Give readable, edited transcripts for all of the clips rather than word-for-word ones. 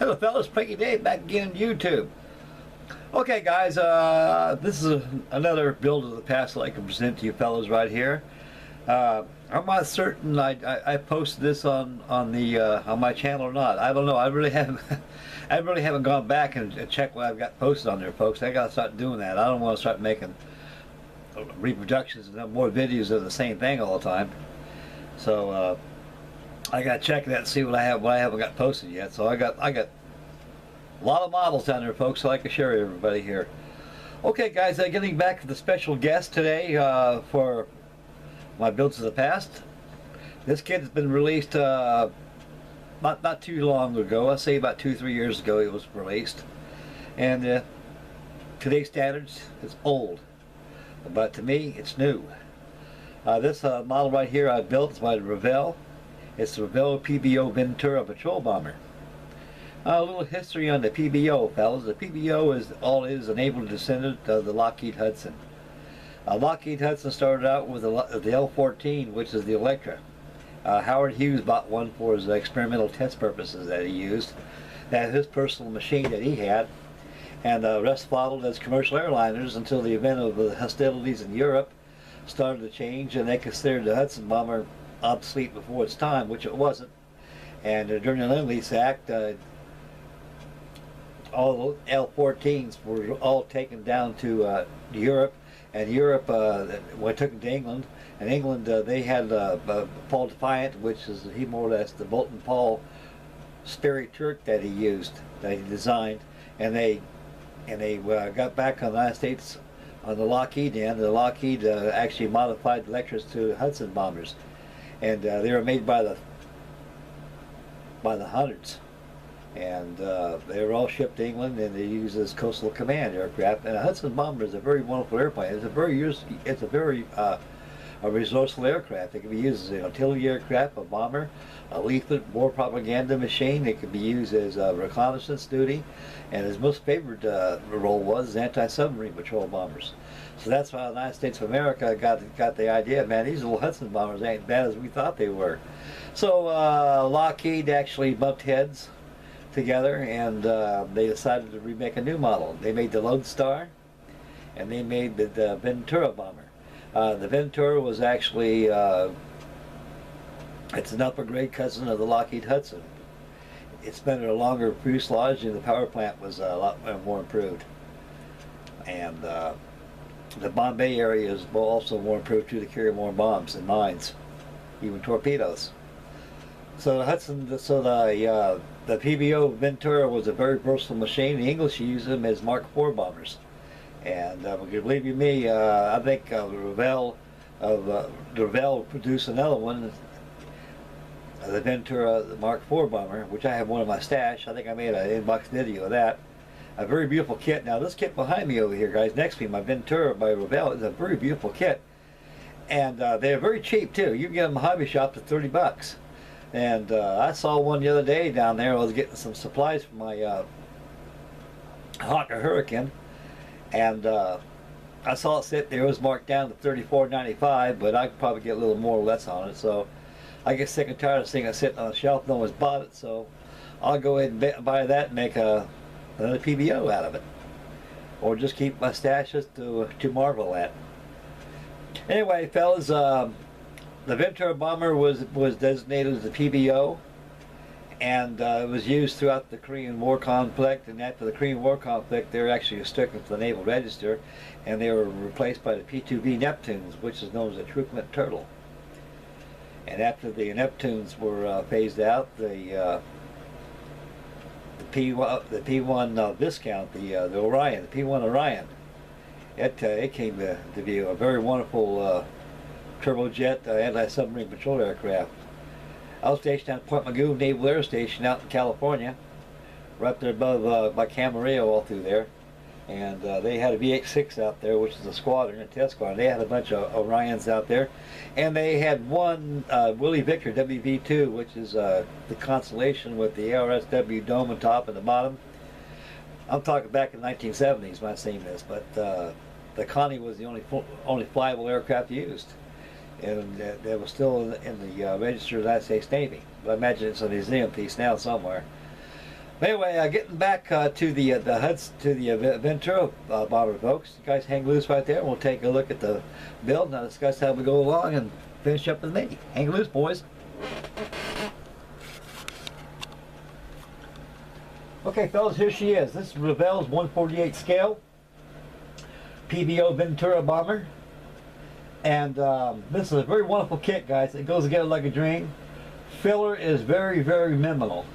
Hello fellas, Frankie Dave back again on YouTube. Okay guys, this is another build of the past that I can present to you fellas right here. I'm not certain I posted this on my channel or not. I don't know. I really haven't I really haven't gone back and checked what I've got posted on there, folks. I gotta start doing that. I don't want to start making reproductions and more videos of the same thing all the time. So I gotta check that and see what I haven't got posted yet. So I got a lot of models down there, folks, so I can share with everybody here. Okay guys, getting back to the special guest today for my builds of the past. This kit has been released not too long ago. I'll say about 2-3 years ago it was released, and today's standards, it's old, but to me it's new. This model right here I built is by REVELL. It's the REVELL PBO Ventura patrol bomber. A little history on the PBO, fellas. The PBO is a naval descendant of the Lockheed Hudson. Lockheed Hudson started out with the L-14, which is the Electra. Howard Hughes bought one for his experimental test purposes that he used. That his personal machine that he had, and the rest followed as commercial airliners until the event of the hostilities in Europe started to change, and they considered the Hudson bomber obsolete before its time, which it wasn't. And during the Lend-Lease Act, all the L-14s were all taken down to Europe, and Europe took them to England, and England they had Paul Defiant, which is more or less the Bolton Paul Sperry Turk that he used, that he designed, and they got back on the United States on the Lockheed end. The Lockheed actually modified the Electras to Hudson bombers, and they were made by the hundreds, and they were all shipped to England, and they used as coastal command aircraft. And a Hudson bomber is a very wonderful airplane. It's a very a resourceful aircraft. It can be used as an artillery aircraft, a bomber, a leaflet, war propaganda machine. It can be used as reconnaissance duty, and his most favored role was anti-submarine patrol bombers. So that's why the United States of America got the idea, man, these little Hudson bombers ain't as bad as we thought they were. So Lockheed actually bumped heads together, and they decided to remake a new model. They made the Lodestar, and they made the Ventura bomber. The Ventura was actually it's an upper grade cousin of the Lockheed Hudson. It's been a longer fuselage, and the power plant was a lot more improved. And the Bombay area is also more improved too, to carry more bombs and mines, even torpedoes. So the the PBO Ventura was a very versatile machine. The English used them as Mark IV bombers. And believe you me, I think REVELL produced another one, the Ventura Mark IV bomber, which I have one in my stash. I think I made an inbox video of that. A very beautiful kit. Now this kit behind me over here, guys, next to me, my Ventura by REVELL, is a very beautiful kit. And they're very cheap too. You can get them in a hobby shop for 30 bucks. And I saw one the other day down there. I was getting some supplies for my Hawker Hurricane. And I saw it sit there. It was marked down to $34.95, but I could probably get a little more or less on it. So I get sick and tired of seeing it sitting on the shelf. No one's bought it, so I'll go ahead and buy that and make another PBO out of it, or just keep my stashes to marvel at. Anyway, fellas, the Ventura bomber was designated as the PBO, and it was used throughout the Korean War conflict. And after the Korean War conflict, they were actually stricken from the Naval Register, and they were replaced by the P-2V Neptunes, which is known as the Truculent Turtle. And after the Neptunes were phased out, the P-1 Viscount, the Orion, the P-1 Orion, it came to view. A very wonderful turbojet anti-submarine patrol aircraft. I was stationed at Point Magoo Naval Air Station out in California, right up there above by Camarillo, all through there. And they had a VH-6 out there, which is a squadron, a test squadron. They had a bunch of Orions out there. And they had one Willie Victor WV-2, which is the Constellation with the ARSW dome on top and the bottom. I'm talking back in the 1970s when I seen this, but the Connie was the only flyable aircraft used. And that was still in the register of the United States Navy. But I imagine it's a museum piece now somewhere. Anyway, getting back to the Ventura bomber, folks. You guys hang loose right there. We'll take a look at the build and I'll discuss how we go along and finish up with me. Hang loose, boys. Okay, fellas, here she is. This is REVELL's 148 scale PBO Ventura bomber. And this is a very wonderful kit, guys. It goes together like a dream. Filler is very, very minimal.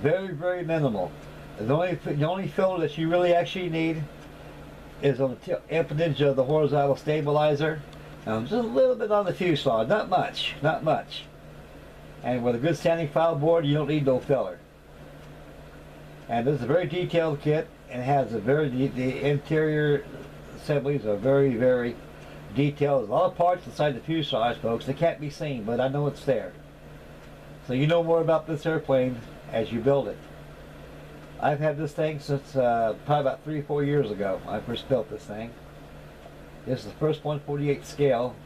Very, very minimal. The only filler that you really actually need is on the empennage of the horizontal stabilizer. Just a little bit on the fuselage. Not much. Not much. And with a good standing file board, you don't need no filler. And this is a very detailed kit, and has the interior assemblies are very, very detailed. There's a lot of parts inside the fuselage, folks. They can't be seen, but I know it's there. So you know more about this airplane as you build it. I've had this thing since probably about 3 or 4 years ago. I first built this thing. This is the first 148 scale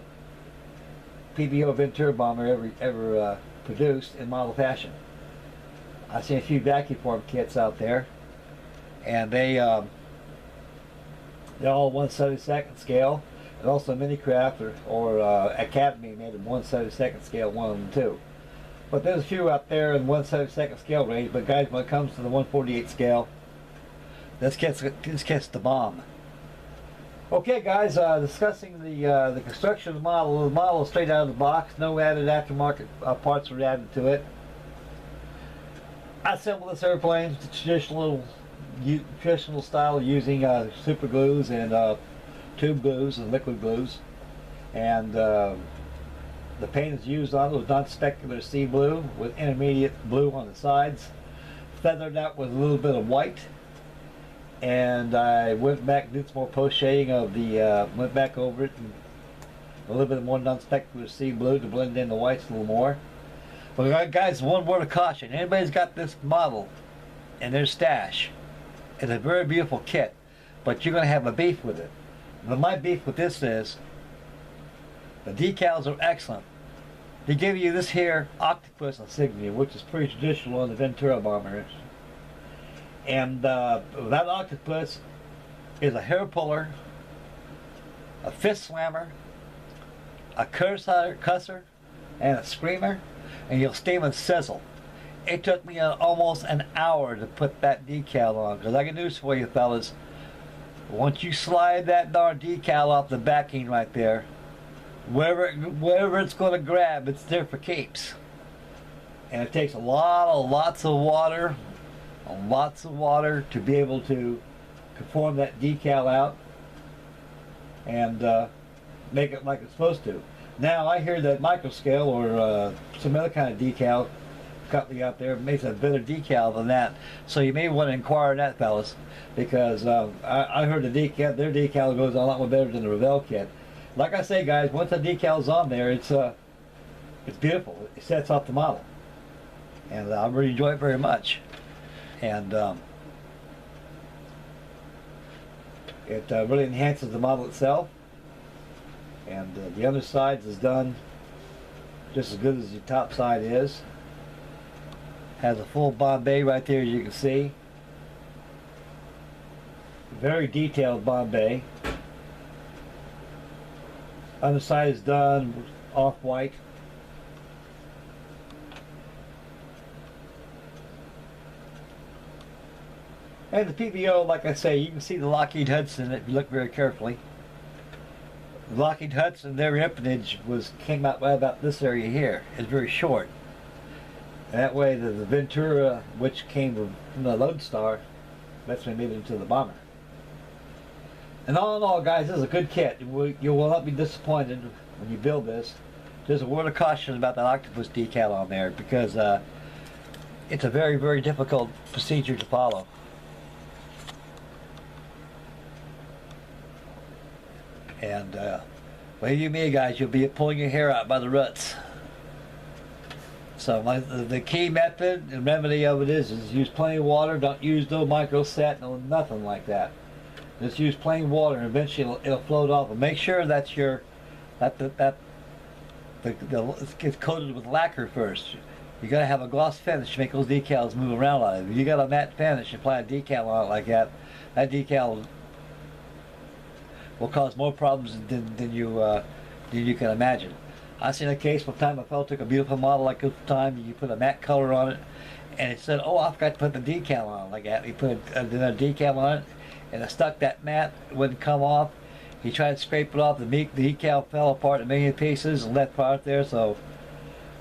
PBO Ventura bomber ever produced in model fashion. I've seen a few vacuum form kits out there, and they're all 1/72 scale, and also Minicraft or Academy made them 1/72 scale, one of them too. But there's a few out there in 1/72 scale range. But guys, when it comes to the 148 scale, this gets the bomb. Okay, guys, discussing the construction of the model. The model is straight out of the box. No added aftermarket parts were added to it. I assembled this airplane to traditional style, using super glues and tube glues and liquid glues, and the paint is used on it was non-specular sea blue with intermediate blue on the sides, feathered out with a little bit of white. And I went back and did some more post shading of the went back over it and a little bit more non-specular sea blue to blend in the whites a little more. But guys, one word of caution: anybody's got this model in their stash, it's a very beautiful kit, but you're going to have a beef with it. But my beef with this is the decals are excellent. They give you this here octopus insignia, which is pretty traditional on the Ventura bombers. And that octopus is a hair puller, a fist slammer, a cusser, and a screamer, and you'll steam and sizzle. It took me almost an hour to put that decal on, because I got news for you fellas. Once you slide that darn decal off the backing right there, wherever it's going to grab, it's there for keeps. And it takes lots of water to be able to conform that decal out and make it like it's supposed to. Now I hear that Microscale or some other kind of decal company out there makes a better decal than that, so you may want to inquire on that, fellas, because I heard their decal goes a lot more better than the REVELL kit. Like I say, guys, once the decal's on there, it's beautiful. It sets off the model, and I really enjoy it very much. And it really enhances the model itself. And the undersides is done just as good as the top side is. Has a full Bombay right there, as you can see. Very detailed Bombay. Underside is done off-white. And the PBO, like I say, you can see the Lockheed Hudson if you look very carefully. The Lockheed Hudson, their empennage came out right about this area here. It's very short. And that way the Ventura, which came from the Lodestar, that's when they made it into the bomber. And all in all, guys, this is a good kit. You will not be disappointed when you build this. There's a word of caution about that octopus decal on there, because it's a very, very difficult procedure to follow. And believe you me, guys, you'll be pulling your hair out by the roots. So the key method and remedy of it is use plenty of water. Don't use no microset, no nothing like that. Just use plain water, and eventually it'll float off. And make sure that it gets coated with lacquer first. You gotta have a gloss finish to make those decals move around on it. If you got a matte finish and apply a decal on it like that, that decal will cause more problems than you can imagine. I've seen a case one time a fellow took a beautiful model like this time, you put a matte color on it, and it said, "Oh, I forgot to put the decal on it like that." He put a decal on it, and it stuck that matte, it wouldn't come off. He tried to scrape it off, the decal fell apart in a million pieces and left part there, so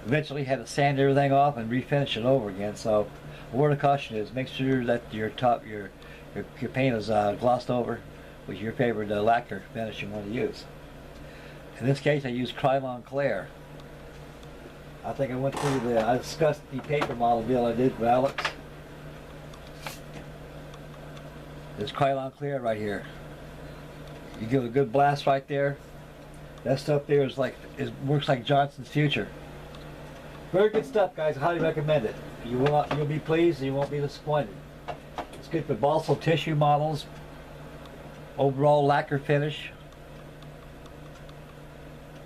eventually he had to sand everything off and refinish it over again. So a word of caution is make sure that your paint is glossed over with your favorite lacquer finish you want to use. In this case I used Krylon Clear. I think I discussed the paper model deal I did with Alex. There's Krylon Clear right here. You give it a good blast right there. That stuff there works like Johnson's Future. Very good stuff, guys. I highly recommend it. You'll be pleased and you won't be disappointed. It's good for balsam tissue models, overall lacquer finish.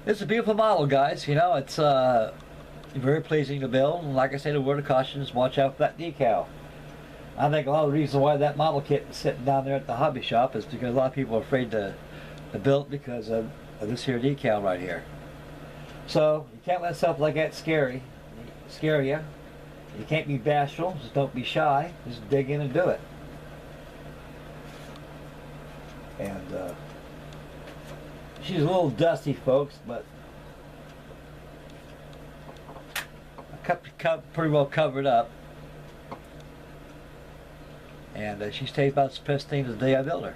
It's a beautiful model, guys. You know, it's very pleasing to build. And like I said, a word of caution is watch out for that decal. I think a lot of the reason why that model kit is sitting down there at the hobby shop is because a lot of people are afraid to build it because of this here decal right here. So you can't let stuff like that scare you. You can't be bashful. Just don't be shy. Just dig in and do it. And she's a little dusty, folks, but pretty well covered up. And she stays about as pristine as the day I built her.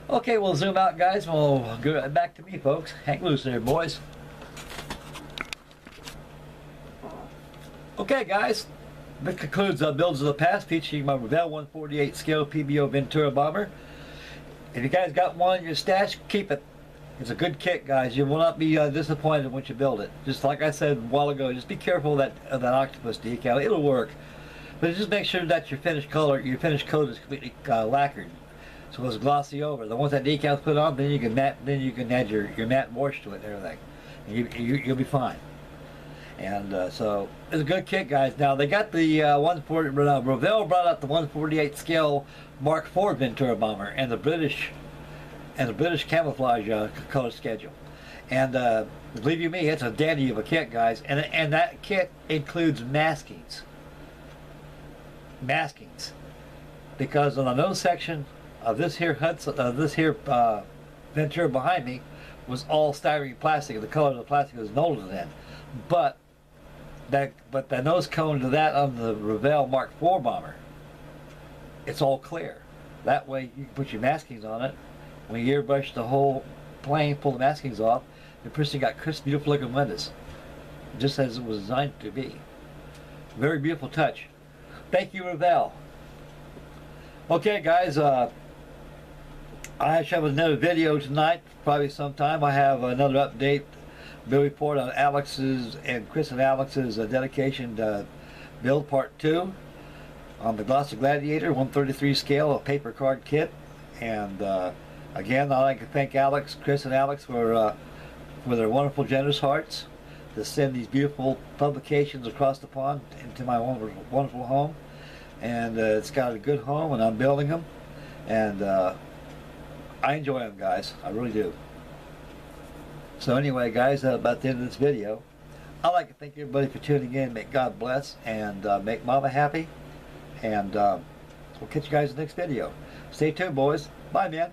Okay, we'll zoom out, guys. We'll go back to me, folks. Hang loose there, boys. Okay, guys. That concludes Builds of the Past, featuring my REVELL 148 scale PBO Ventura bomber. If you guys got one in your stash, keep it. It's a good kit, guys. You will not be disappointed once you build it. Just like I said a while ago, just be careful of that octopus decal. It'll work. But just make sure that your finished coat is completely lacquered, so it's glossy over. Then once that decal's put on, then you can add your matte wash to it and everything, and you'll be fine. And so it's a good kit, guys. Now they got the REVELL brought out the 148 scale Mark IV Ventura bomber and the British camouflage color schedule. And believe you me, it's a dandy of a kit, guys. And that kit includes maskings, because on the nose section of this here Ventura behind me was all styrene plastic. The color of the plastic was older than, but the nose cone to that on the REVELL Mark IV bomber, it's all clear. That way you can put your maskings on it. When you airbrush the whole plane, pull the maskings off, the person got crisp, beautiful looking windows, just as it was designed to be. Very beautiful touch. Thank you, REVELL. Okay, guys, I have another video tonight, probably sometime. I have another update, build report on Alex's and Chris and Alex's dedication to build part 2 on the Glossy Gladiator 133 scale, a paper card kit. And again, I'd like to thank Chris and Alex for their wonderful, generous hearts to send these beautiful publications across the pond into my wonderful home. And it's got a good home, and I'm building them, and I enjoy them, guys. I really do. So anyway, guys, about the end of this video, I'd like to thank everybody for tuning in. May God bless, and make Mama happy. And we'll catch you guys in the next video. Stay tuned, boys. Bye, man.